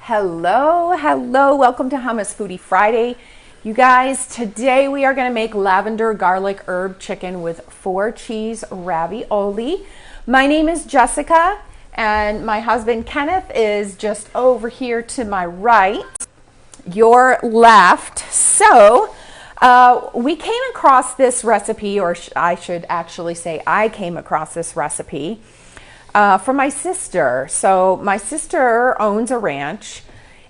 Hello, welcome to Hummus Foodie Friday. You guys, today we are going to make lavender garlic herb chicken with 4 cheese ravioli. My name is Jessica and my husband Kenneth is just over here to my right, your left. So we came across this recipe, or I should actually say I came across this recipe from my sister. So my sister owns a ranch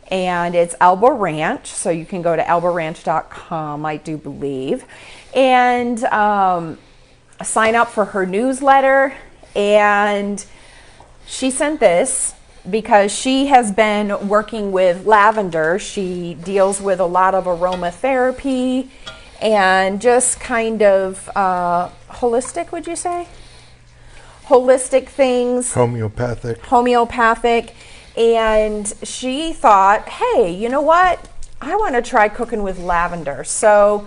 and it's Elbow Ranch. So you can go to elbowranch.com, I do believe, and sign up for her newsletter. And she sent this because she has been working with lavender. She deals with a lot of aromatherapy and just kind of holistic, would you say? Holistic things. Homeopathic. And she thought, hey, you know what? I want to try cooking with lavender. So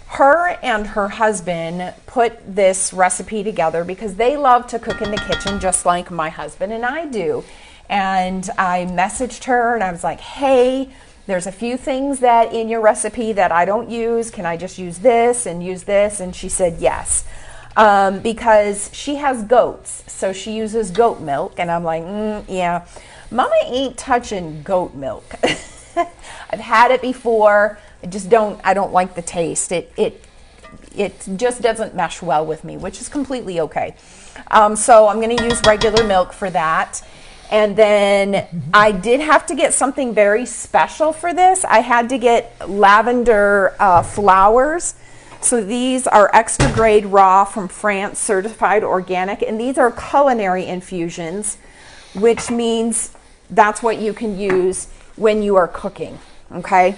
her and her husband put this recipe together because they love to cook in the kitchen just like my husband and I do. And I messaged her and I was like, hey, there's a few things that in your recipe that I don't use. Can I just use this and use this? And she said yes. Because she has goats, so she uses goat milk, and I'm like, yeah, Mama ain't touching goat milk. I've had it before. I don't like the taste. It just doesn't mesh well with me, which is completely okay. So I'm going to use regular milk for that. And then I did have to get something very special for this. I had to get lavender flowers. So these are extra grade raw from France, certified organic, and these are culinary infusions, which means that's what you can use when you are cooking, okay?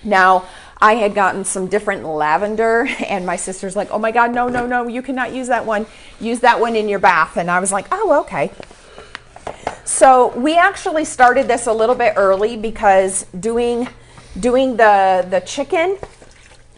Now, I had gotten some different lavender, and my sister's like, oh my God, no, you cannot use that one. Use that one in your bath. And I was like, oh, okay. So we actually started this a little bit early because doing the chicken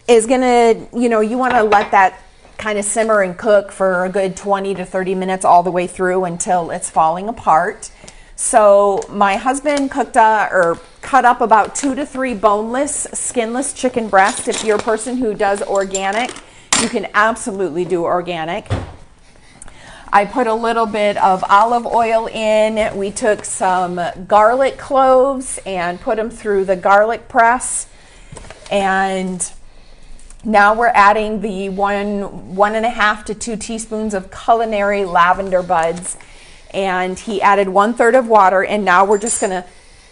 is gonna, you want to let that kind of simmer and cook for a good 20 to 30 minutes all the way through until it's falling apart. So my husband cut up about 2 to 3 boneless, skinless chicken breasts. If you're a person who does organic, you can absolutely do organic. I put a little bit of olive oil in. We took some garlic cloves and put them through the garlic press. And now we're adding the 1.5 to 2 teaspoons of culinary lavender buds, and he added 1/3 of water. And now we're just gonna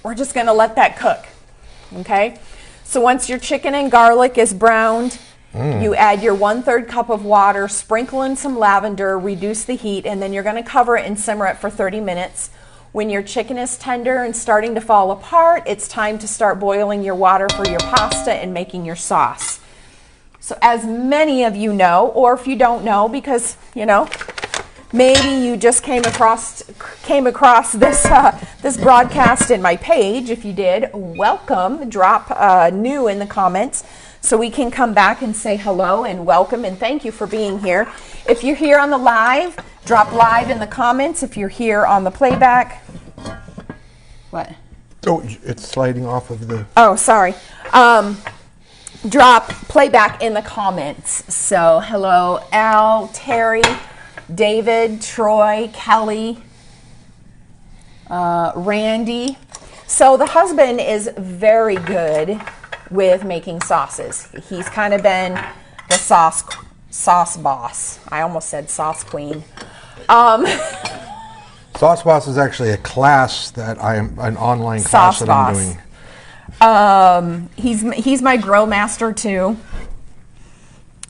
let that cook. Okay. So once your chicken and garlic is browned, you add your 1/3 cup of water, sprinkle in some lavender, reduce the heat, and then you're going to cover it and simmer it for 30 minutes. When your chicken is tender and starting to fall apart, it's time to start boiling your water for your pasta and making your sauce. So as many of you know, or if you don't know, because, maybe you just came across this broadcast in my page. If you did, welcome. Drop new in the comments so we can come back and say hello and welcome and thank you for being here. If you're here on the live, drop live in the comments. If you're here on the playback, what? Oh, it's sliding off of the... Oh, sorry. Drop playback in the comments. So hello, Al, Terry, David, Troy, Kelly, Randy. So the husband is very good with making sauces. He's kind of been the sauce boss. I almost said sauce queen. Sauce Boss is actually a class that an online class that I'm doing. He's my grill master too.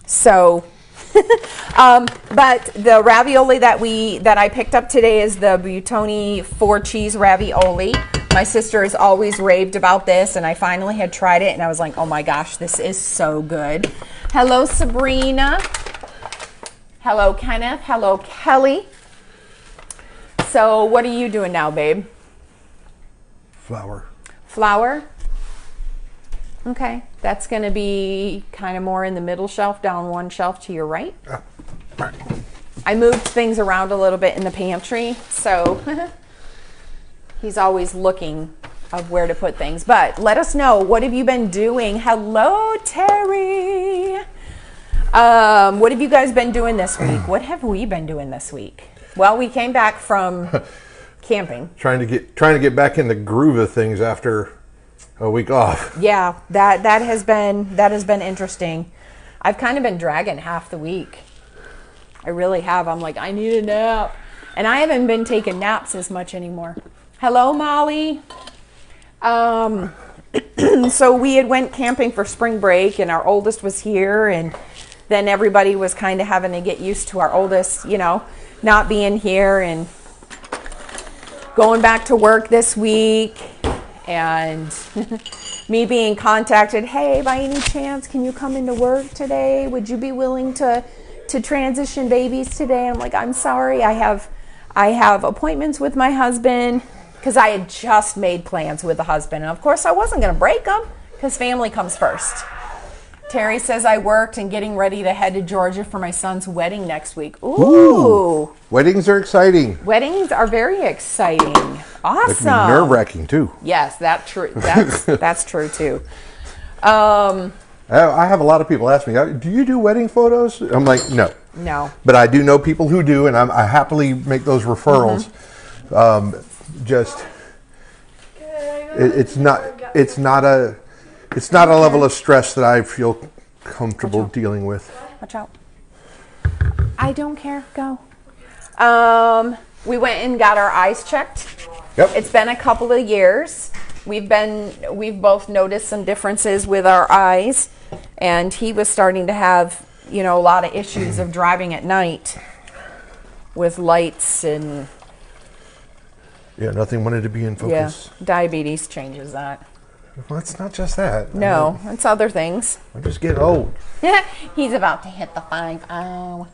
So, but the ravioli that I picked up today is the Buitoni 4 cheese ravioli. My sister has always raved about this, and I finally had tried it, and I was like, oh my gosh, this is so good. Hello, Sabrina. Hello, Kenneth. Hello, Kelly. So, what are you doing now, babe? Flour? Okay, that's going to be kind of more in the middle shelf, down one shelf to your right. Right. I moved things around a little bit in the pantry, so he's always looking of where to put things. But let us know, what have you been doing? Hello, Terry. What have you guys been doing this week? What have we been doing this week? Well, we came back from camping. Trying to get back in the groove of things after a week off. Yeah, that has been interesting. I've kind of been dragging half the week. I really have. I'm like, I need a nap. And I haven't been taking naps as much anymore. Hello, Molly. So we had went camping for spring break, and our oldest was here, and then everybody was kind of having to get used to our oldest, not being here, and going back to work this week, and me being contacted, hey, by any chance, can you come into work today? Would you be willing to transition babies today? I'm like, I'm sorry, I have appointments with my husband, because I had just made plans with the husband. And of course, I wasn't going to break them, because family comes first. Terry says I worked and getting ready to head to Georgia for my son's wedding next week. Ooh. Weddings are exciting. Weddings are very exciting. Awesome. They can be nerve-wracking, too. Yes, that's true, too. I have a lot of people ask me, do you do wedding photos? I'm like, no. No. But I do know people who do, and I happily make those referrals. It's not a level of stress that I feel comfortable dealing with. Watch out. I don't care. Go. We went and got our eyes checked. Yep. It's been a couple of years. We've both noticed some differences with our eyes, and he was starting to have, a lot of issues of driving at night with lights and. Yeah, nothing wanted to be in focus. Yeah, diabetes changes that. Well, it's not just that. No, it's other things. I'm just getting old. He's about to hit the 5-0.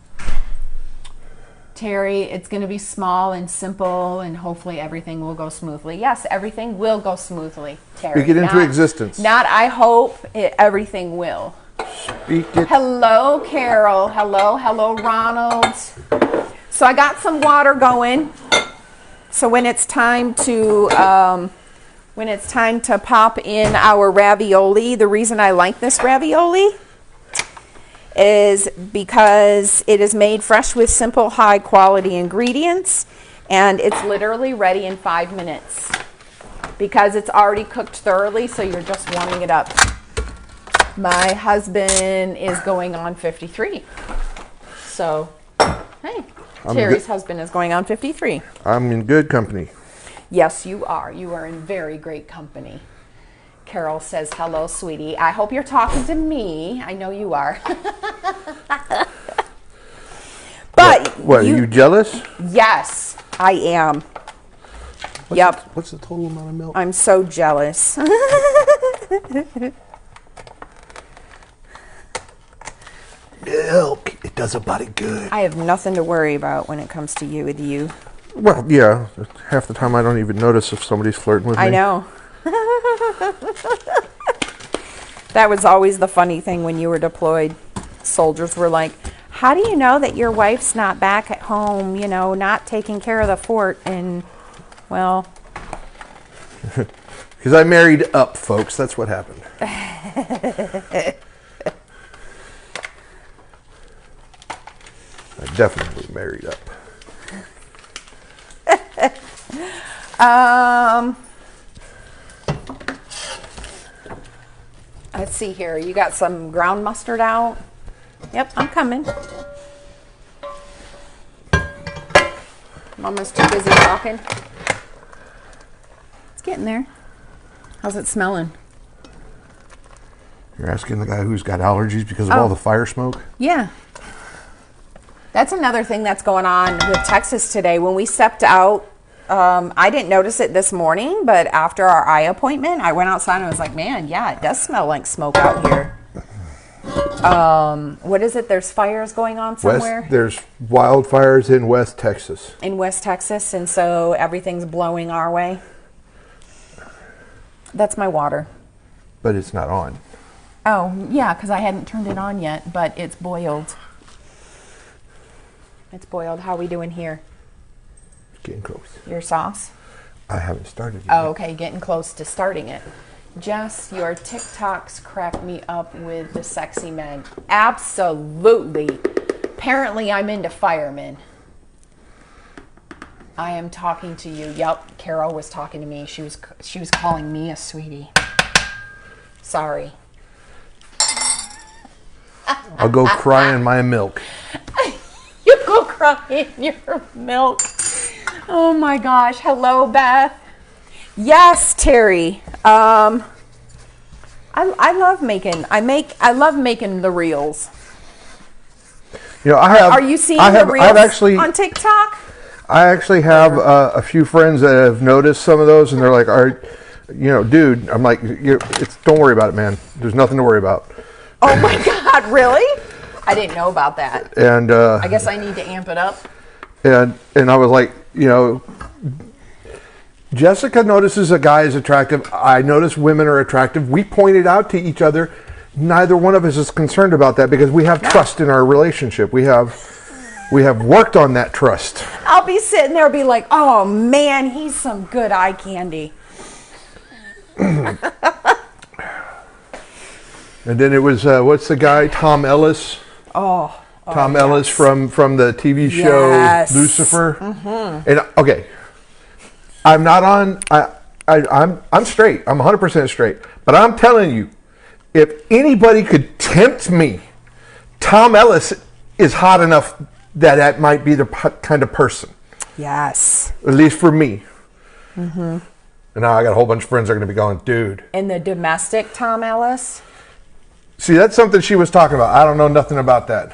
Terry, it's going to be small and simple, and hopefully everything will go smoothly. Yes, everything will go smoothly, Terry. Speak it into existence. Not I hope, everything will. Speak it. Hello, Carol. Hello, Ronald. So I got some water going. So when it's time to pop in our ravioli, the reason I like this ravioli is because it is made fresh with simple, high quality ingredients, and it's literally ready in 5 minutes because it's already cooked thoroughly, so you're just warming it up. My husband is going on 53. So, hey. Terry's husband is going on 53. I'm in good company. Yes, you are. You are in very great company. Carol says, hello, sweetie. I hope you're talking to me. I know you are. But what are you jealous? Yes, I am. What's the total amount of milk? I'm so jealous. Milk. It does a body good. I have nothing to worry about when it comes to you with you. Well, yeah. Half the time I don't even notice if somebody's flirting with me. I know. That was always the funny thing when you were deployed. Soldiers were like, how do you know that your wife's not back at home, not taking care of the fort? And, well. Because I married up, folks. That's what happened. I definitely married up. Let's see here. You got some ground mustard out? Yep, I'm coming. Mama's too busy talking. It's getting there. How's it smelling? You're asking the guy who's got allergies because of all the fire smoke? Yeah. That's another thing that's going on with Texas today. When we stepped out, I didn't notice it this morning, but after our eye appointment, I went outside and I was like, man, yeah, it does smell like smoke out here. What is it? There's fires going on somewhere? There's wildfires in West Texas. In West Texas, and so everything's blowing our way. That's my water. But it's not on. Oh, yeah, because I hadn't turned it on yet, but it's boiled. It's boiled. How are we doing here? Getting close. Your sauce? I haven't started it Oh, yet. okay, getting close to starting it. Jess, your TikToks crack me up with the sexy men. Absolutely. Apparently, I'm into firemen. I am talking to you. Yep, Carol was talking to me. She was calling me a sweetie. Sorry. I'll go cry in my milk. You go cry in your milk. Oh my gosh. Hello, Beth. Yes, Terry. I love making. I love making the reels. You know, I have. Are you seeing the reels on TikTok? I actually have a few friends that have noticed some of those, and they're like, dude." I'm like, "Don't worry about it, man. There's nothing to worry about." Oh my God, really? I didn't know about that. And I guess I need to amp it up. And I was like, Jessica notices a guy is attractive. I notice women are attractive. We pointed out to each other. Neither one of us is concerned about that because we have trust in our relationship. We have worked on that trust. I'll be sitting there, be like, "Oh man, he's some good eye candy." And then it was what's the guy? Tom Ellis. Tom Ellis from the TV show Lucifer. Mm-hmm. And okay, I'm not on. I'm straight. I'm 100% straight. But I'm telling you, if anybody could tempt me, Tom Ellis is hot enough that might be the kind of person. Yes. At least for me. Mm-hmm. And now I got a whole bunch of friends that are going to be going, dude. And the domestic Tom Ellis. See, that's something she was talking about. I don't know nothing about that.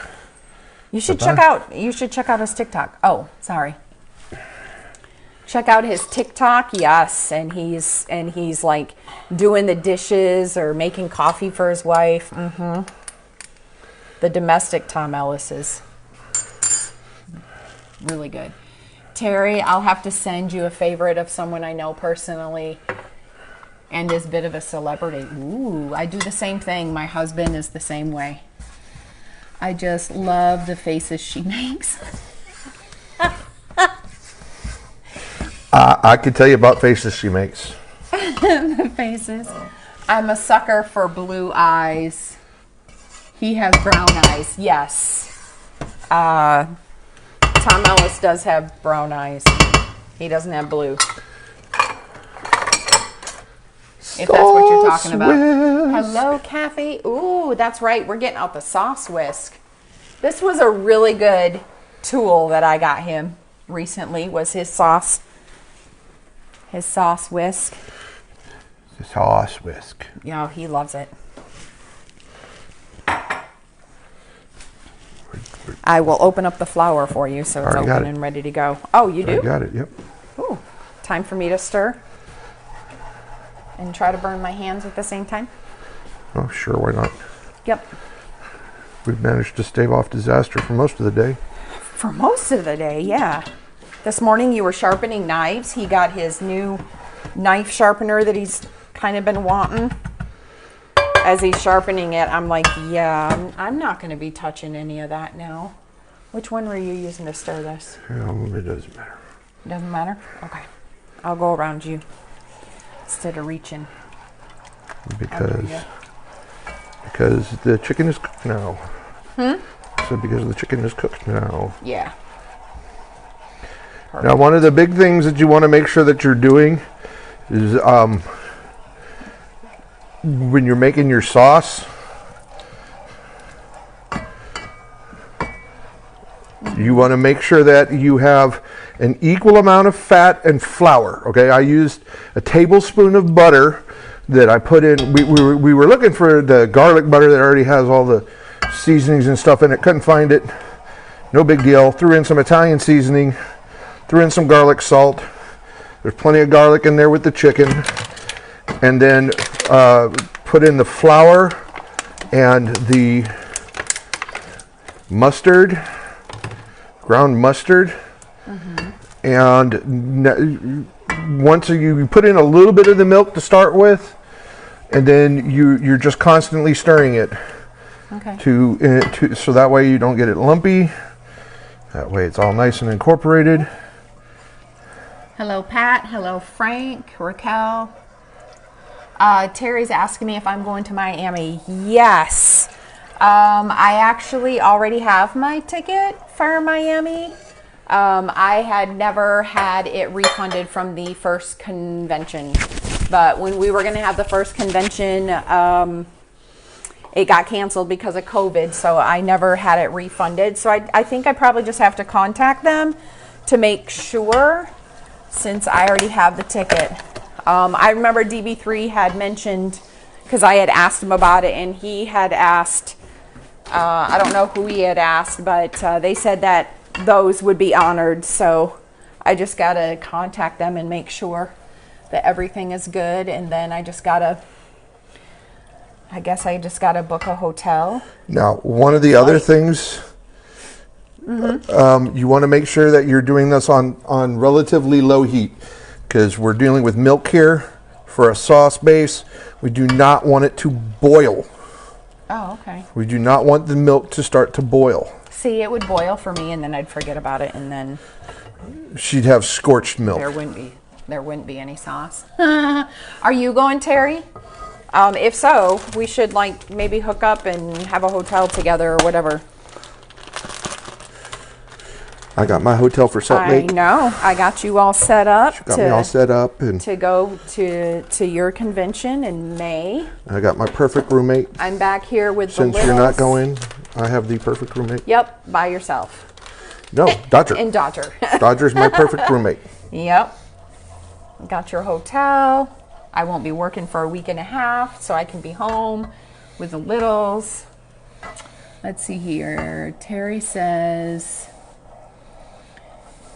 You should check out his TikTok. Oh, sorry. Check out his TikTok, yes, and he's like doing the dishes or making coffee for his wife. Mm-hmm. The domestic Tom Ellis is really good. Terry, I'll have to send you a favorite of someone I know personally and is a bit of a celebrity. Ooh, I do the same thing. My husband is the same way. I just love the faces she makes. I could tell you about faces she makes. The faces. I'm a sucker for blue eyes. He has brown eyes. Yes. Tom Ellis does have brown eyes. He doesn't have blue. If that's what you're talking about. Hello, Kathy. Ooh, that's right. We're getting out the sauce whisk. This was a really good tool that I got him recently, was his sauce whisk. The sauce whisk. Yeah, he loves it. I will open up the flour for you so it's open and ready to go. Oh, you do? I got it, yep. Ooh, time for me to stir and try to burn my hands at the same time? Oh, sure, why not? Yep. We've managed to stave off disaster for most of the day. For most of the day, yeah. This morning you were sharpening knives. He got his new knife sharpener that he's kind of been wanting. As he's sharpening it, I'm like, yeah, I'm not going to be touching any of that now. Which one were you using to stir this? It doesn't matter. It doesn't matter? Okay. I'll go around you instead of reaching. Because the chicken is cooked now. So because the chicken is cooked now. Yeah. Perfect. Now, one of the big things that you want to make sure that you're doing is when you're making your sauce, you want to make sure that you have an equal amount of fat and flour. Okay, I used a tablespoon of butter that I put in. We were looking for the garlic butter that already has all the seasonings and stuff in it. Couldn't find it. No big deal. Threw in some Italian seasoning. Threw in some garlic salt. There's plenty of garlic in there with the chicken. And then put in the flour and the mustard, ground mustard. And once you put in a little bit of the milk to start with, and then you're just constantly stirring it. Okay. So that way you don't get it lumpy. That way it's all nice and incorporated. Hello, Pat. Hello, Frank, Raquel. Terry's asking me if I'm going to Miami. Yes. I actually already have my ticket for Miami. I had never had it refunded from the first convention. But when we were going to have the first convention, it got canceled because of COVID. So I never had it refunded. So I think I probably just have to contact them to make sure, since I already have the ticket. I remember DB3 had mentioned, because I had asked him about it, and he had asked, I don't know who he had asked, but they said that those would be honored. So I just got to contact them and make sure that everything is good. And then I guess I just got to book a hotel. Now, one of the other things, you want to make sure that you're doing this on relatively low heat, because we're dealing with milk here for a sauce base. We do not want it to boil. Oh, okay. We do not want the milk to start to boil. See, it would boil for me, and then I'd forget about it, and then She'd have scorched milk. there wouldn't be any sauce. Are you going, Terry? If so, we should maybe hook up and have a hotel together or whatever. I got my hotel for Salt I Lake. know. I got you all set up Got me all set up, and to go to your convention in May. I got my perfect roommate. I'm back here with Since the you're not littles. going, I have the perfect roommate. Yep, by yourself. No, Dodger. And Dodger. Dodger's my perfect roommate. Yep. Got your hotel. I won't be working for a week and a half, so I can be home with the littles. Let's see here. Terry says,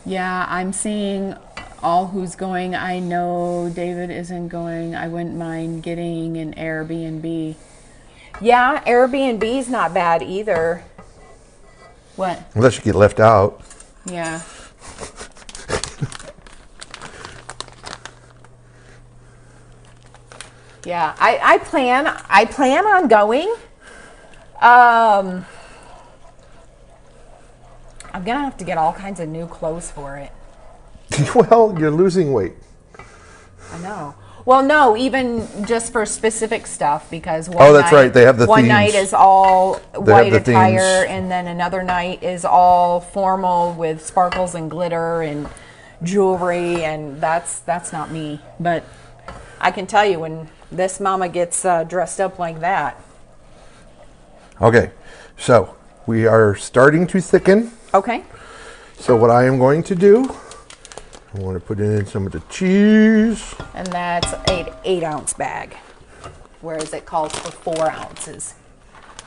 yeah, I'm seeing all who's going. I know David isn't going. I wouldn't mind getting an Airbnb. Yeah, Airbnb's not bad either. What? Unless you get left out. Yeah. Yeah, I plan on going. I'm gonna have to get all kinds of new clothes for it. Well, you're losing weight. I know. Well, no, even just for specific stuff, because That's right. They have the one themes. night is all white the attire, themes. and then another night is all formal with sparkles and glitter and jewelry, and that's not me. But I can tell you, when this mama gets dressed up like that. Okay, so we are starting to thicken. Okay. So what I am going to do, I want to put in some of the cheese. And that's an 8-ounce bag, whereas it calls for 4 ounces.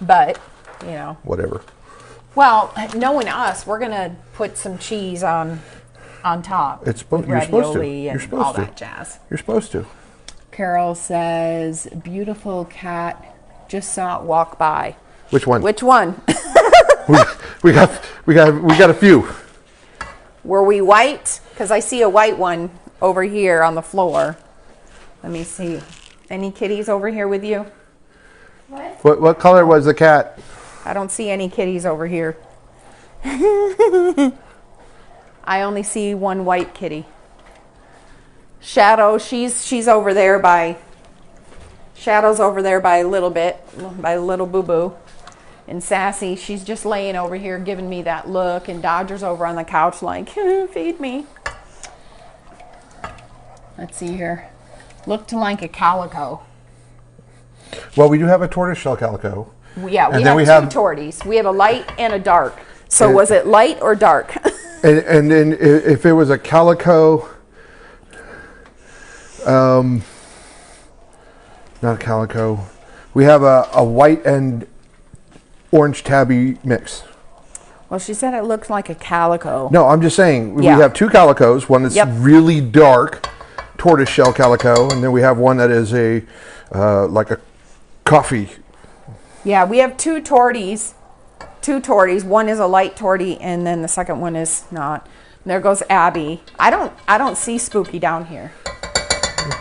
But, you know. Whatever. Well, knowing us, we're gonna put some cheese on top. You're supposed to. Ravioli You're and supposed all to. that jazz. You're supposed to. Carol says, "Beautiful cat. Just saw it walk by." Which one? Which one? we got a few. Were we white? Because I see a white one over here on the floor. Let me see. Any kitties over here with you? What color was the cat? I don't see any kitties over here. I only see one white kitty. Shadow, she's over there by. Shadow's over there by a little bit, by little boo boo. And Sassy, she's just laying over here giving me that look, and Dodger's over on the couch like, feed me. Let's see here. Looked like a calico. Well, we do have a tortoiseshell calico. Yeah, we have two torties. We have a light and a dark. So was it light or dark? And then if it was a calico, not a calico, we have a white and orange tabby mix. Well, she said it looked like a calico. No, I'm just saying, Yeah. we have two calicos, one that's really dark, tortoiseshell calico, and then we have one that is a like a coffee. Yeah, we have two torties. One is a light tortie, and then the second one is not. And there goes Abby. I don't see Spooky down here.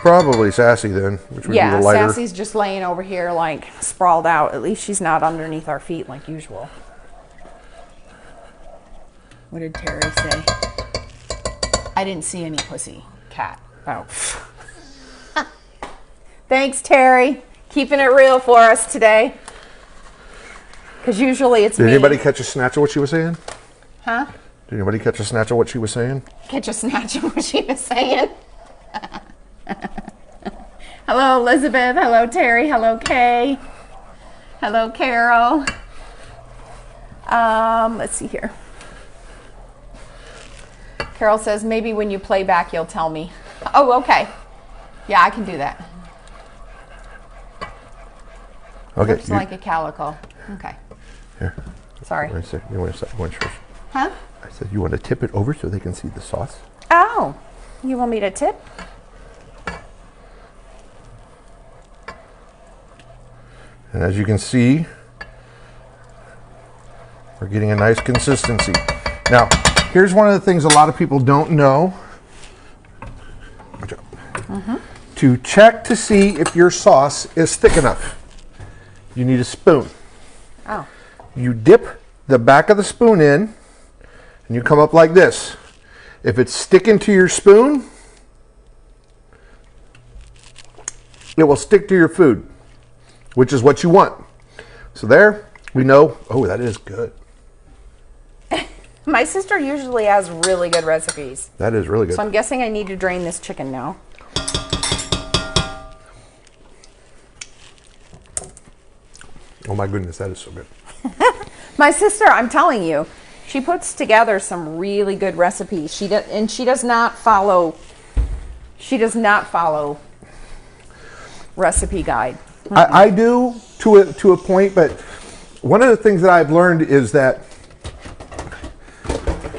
Probably Sassy then, which would be the lighter. Sassy's just laying over here like sprawled out. At least she's not underneath our feet like usual. What did Terry say? I didn't see any pussy cat. Oh. Thanks, Terry. Keeping it real for us today. Because usually it's Did me. anybody catch a snatch of what she was saying? Huh? Did anybody catch a snatch of what she was saying? Catch a snatch of what she was saying. Hello, Elizabeth. Hello, Terry. Hello, Kay. Hello, Carol. Let's see here. Carol says, maybe when you play back, you'll tell me. Oh, okay. Yeah, I can do that. Okay. Looks like a calico. Okay. Here. Sorry. You want to Huh? I said, you want to tip it over so they can see the sauce? Oh, you want me to tip? And as you can see, we're getting a nice consistency. Now, here's one of the things a lot of people don't know. To check to see if your sauce is thick enough, you need a spoon. Oh. You dip the back of the spoon in, and you come up like this. If it's sticking to your spoon, it will stick to your food, which is what you want. So there, we know, oh, that is good. My sister usually has really good recipes. That is really good. So I'm guessing I need to drain this chicken now. Oh my goodness, that is so good. My sister, I'm telling you, she puts together some really good recipes. She does not follow recipe guide. I do to a point, but one of the things that I've learned is that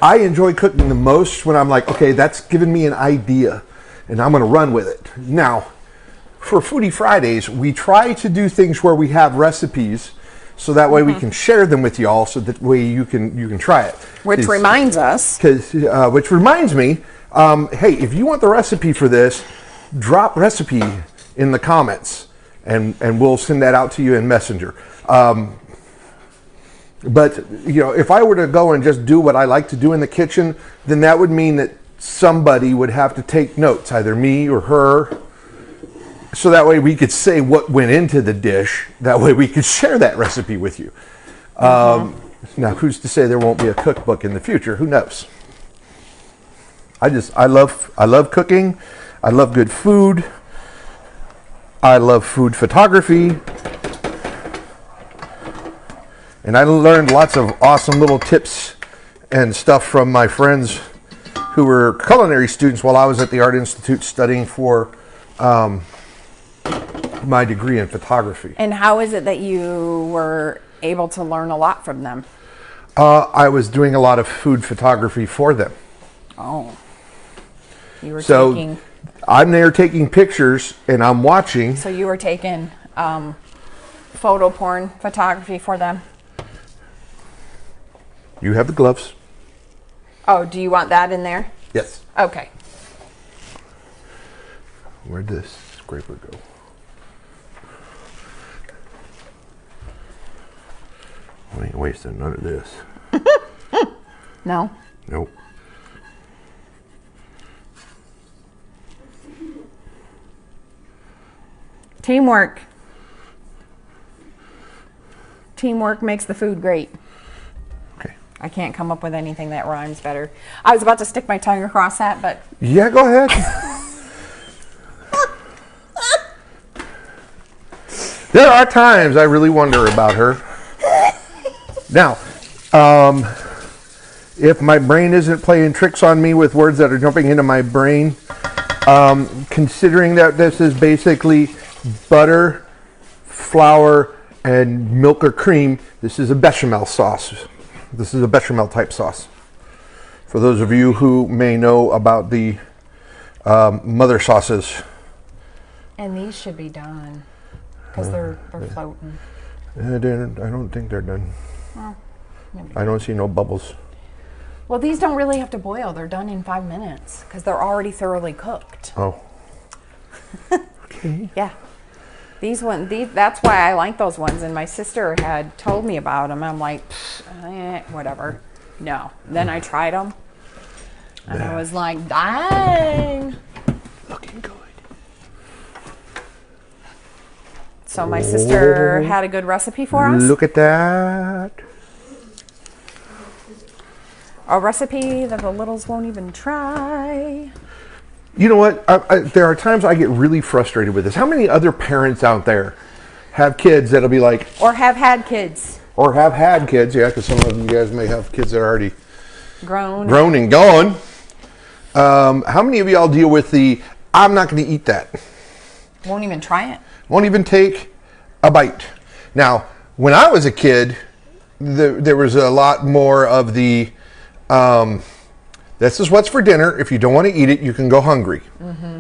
I enjoy cooking the most when I'm like, okay, that's given me an idea and I'm going to run with it. Now, for Foodie Fridays, we try to do things where we have recipes so that way we can share them with y'all so that way you can try it. Which reminds us. Which reminds me, hey, if you want the recipe for this, drop recipe in the comments and we'll send that out to you in Messenger. But, you know, if I were to go and just do what I like to do in the kitchen, then that would mean that somebody would have to take notes, either me or her, so that way we could say what went into the dish. That way we could share that recipe with you. Now, who's to say there won't be a cookbook in the future? Who knows? I love cooking. I love good food. I love food photography. And I learned lots of awesome little tips and stuff from my friends who were culinary students while I was at the Art Institute studying for my degree in photography. And how is it that you were able to learn a lot from them? I was doing a lot of food photography for them. Oh. You were So taking... I'm there taking pictures and I'm watching. So you were taking photo porn photography for them? You have the gloves. Oh, do you want that in there? Yes. Okay. Where'd this scraper go? I ain't wasting none of this. No? Nope. Teamwork. Teamwork makes the food great. Okay. I can't come up with anything that rhymes better. I was about to stick my tongue across that, but... Yeah, go ahead. There are times I really wonder about her. Now, if my brain isn't playing tricks on me with words that are jumping into my brain, considering that this is basically butter, flour, and milk or cream, this is a bechamel sauce. This is a bechamel type sauce. For those of you who may know about the mother sauces. And these should be done because they're floating. I don't think they're done. Well, maybe. I don't see no bubbles. Well, these don't really have to boil. They're done in 5 minutes because they're already thoroughly cooked. Oh. Okay. Yeah. These that's why I like those ones. And my sister had told me about them. I'm like, whatever. No. Then I tried them. And I was like, dang. Looking good. So my sister had a good recipe for us. Look at that. A recipe that the littles won't even try. You know what? There are times I get really frustrated with this. How many other parents out there have kids that'll be like... Or have had kids. Or have had kids, yeah, because some of you guys may have kids that are already... Grown and gone. How many of y'all deal with the, I'm not going to eat that? Won't even try it. Won't even take a bite. Now, when I was a kid, there was a lot more of the, this is what's for dinner. If you don't want to eat it, you can go hungry. Mm-hmm.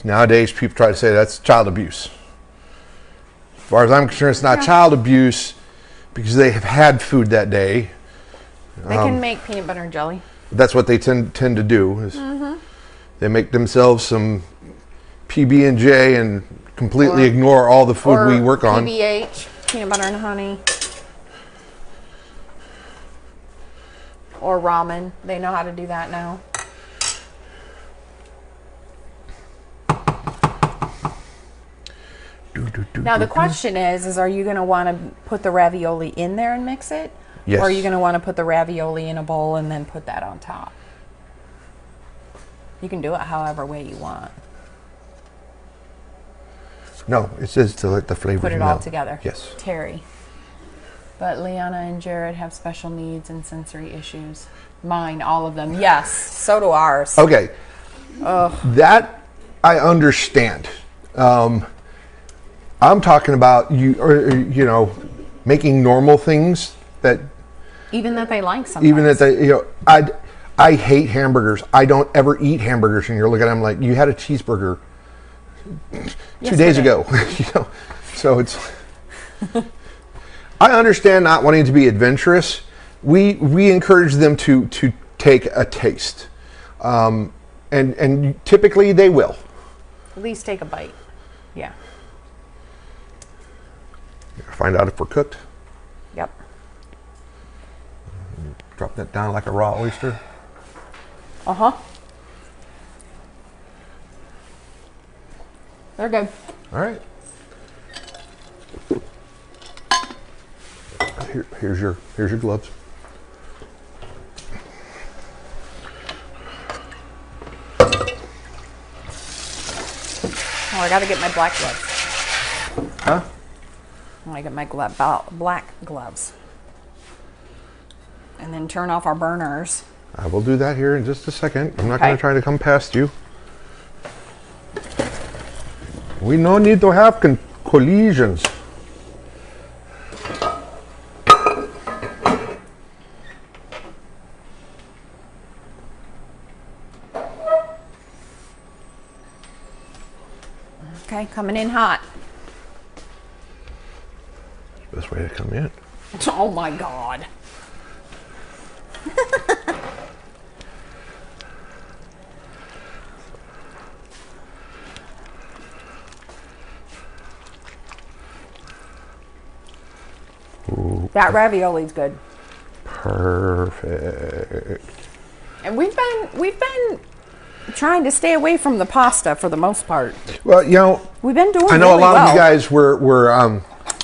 Nowadays, people try to say that's child abuse. As far as I'm concerned, it's not child abuse because they have had food that day. They can make peanut butter and jelly. That's what they tend to do. Is they make themselves some PB&J and completely ignore all the food we work on. PBH, peanut butter and honey. Or ramen. They know how to do that now. Now the question is are you going to want to put the ravioli in there and mix it? Yes. Or are you going to want to put the ravioli in a bowl and then put that on top? You can do it however way you want. No, it says to let the flavors Put it melt. all together. Yes. Terry. But Liana and Jared have special needs and sensory issues. Mine, all of them. Yes, so do ours. Okay. That I understand. I'm talking about making normal things that Even that they like sometimes. even that they I hate hamburgers. I don't ever eat hamburgers, and you're looking at them like you had a cheeseburger 2 days ago. So it's. I understand not wanting to be adventurous. We encourage them to take a taste, and typically they will. At least take a bite. Yeah. Find out if we're cooked. Yep. Drop that down like a raw oyster. Uh-huh. They're good. All right. Here's your gloves. Oh, I got to get my black gloves. Huh? I got my black gloves. And then turn off our burners. I will do that here in just a second. I'm not going to try to come past you. We no need to have collisions. Okay, coming in hot. Best way to come in. Oh my God. Ooh, That ravioli's good. perfect. And we've been trying to stay away from the pasta for the most part. Well, We've been doing I know really a lot well. of you guys were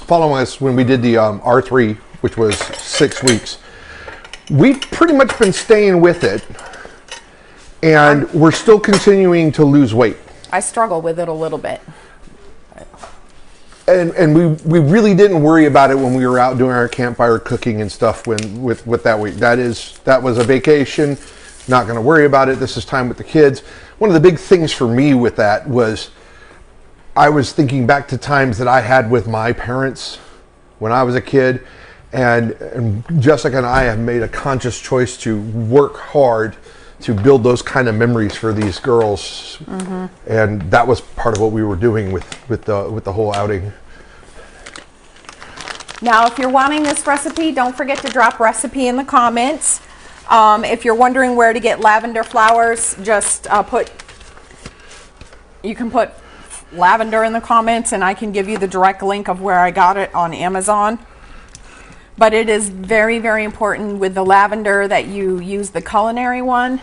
following us when we did the R3, which was 6 weeks. We've pretty much been staying with it, and we're still continuing to lose weight. I struggle with it a little bit. And we really didn't worry about it when we were out doing our campfire cooking and stuff with that week. That was a vacation. Not going to worry about it. This is time with the kids. One of the big things for me with that was I was thinking back to times that I had with my parents when I was a kid, and Jessica and I have made a conscious choice to work hard to build those kind of memories for these girls, and that was part of what we were doing with the whole outing. Now, if you're wanting this recipe, don't forget to drop recipe in the comments. If you're wondering where to get lavender flowers, just you can put lavender in the comments and I can give you the direct link of where I got it on Amazon. But it is very, very important with the lavender that you use the culinary one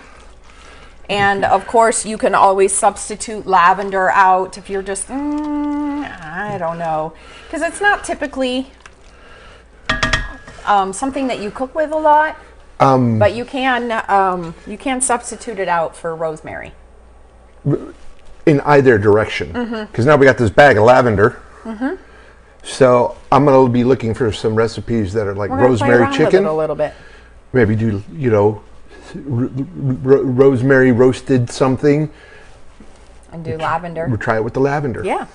And of course, you can always substitute lavender out if you're just, I don't know, because it's not typically something that you cook with a lot. But you can substitute it out for rosemary. In either direction, because now we got this bag of lavender. So I'm going to be looking for some recipes that are like rosemary chicken. A little bit. Maybe do rosemary roasted something. And do lavender. We'll try it with the lavender. Yeah.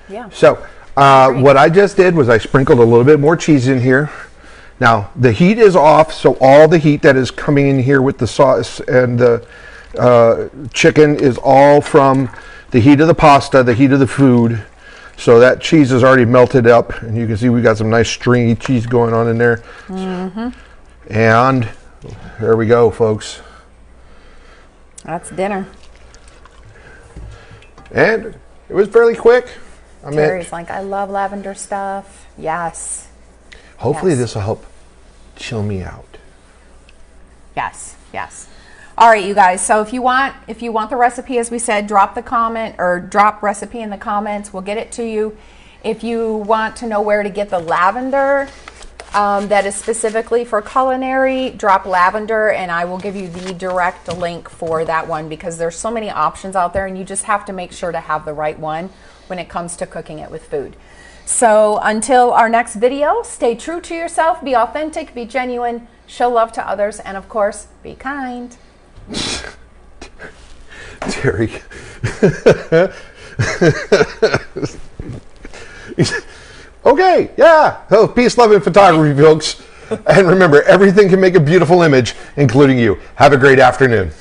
Yeah. So what I just did was I sprinkled a little bit more cheese in here. Now the heat is off, so all the heat that is coming in here with the sauce and the chicken is all from the heat of the pasta, the heat of the food. So that cheese is already melted up, and you can see we got some nice stringy cheese going on in there. And there we go, folks. That's dinner. And it was fairly quick. Terry's like, I love lavender stuff. Yes. Hopefully this will help chill me out. Yes, yes. All right, you guys. So if you want the recipe, as we said, drop the comment or drop recipe in the comments. We'll get it to you. If you want to know where to get the lavender that is specifically for culinary, drop lavender, and I will give you the direct link for that one, because there's so many options out there, and you just have to make sure to have the right one when it comes to cooking it with food. So until our next video, stay true to yourself, be authentic, be genuine, show love to others, and of course, be kind. Terry. Okay, yeah. So peace, love, and photography, folks. And remember, everything can make a beautiful image, including you. Have a great afternoon.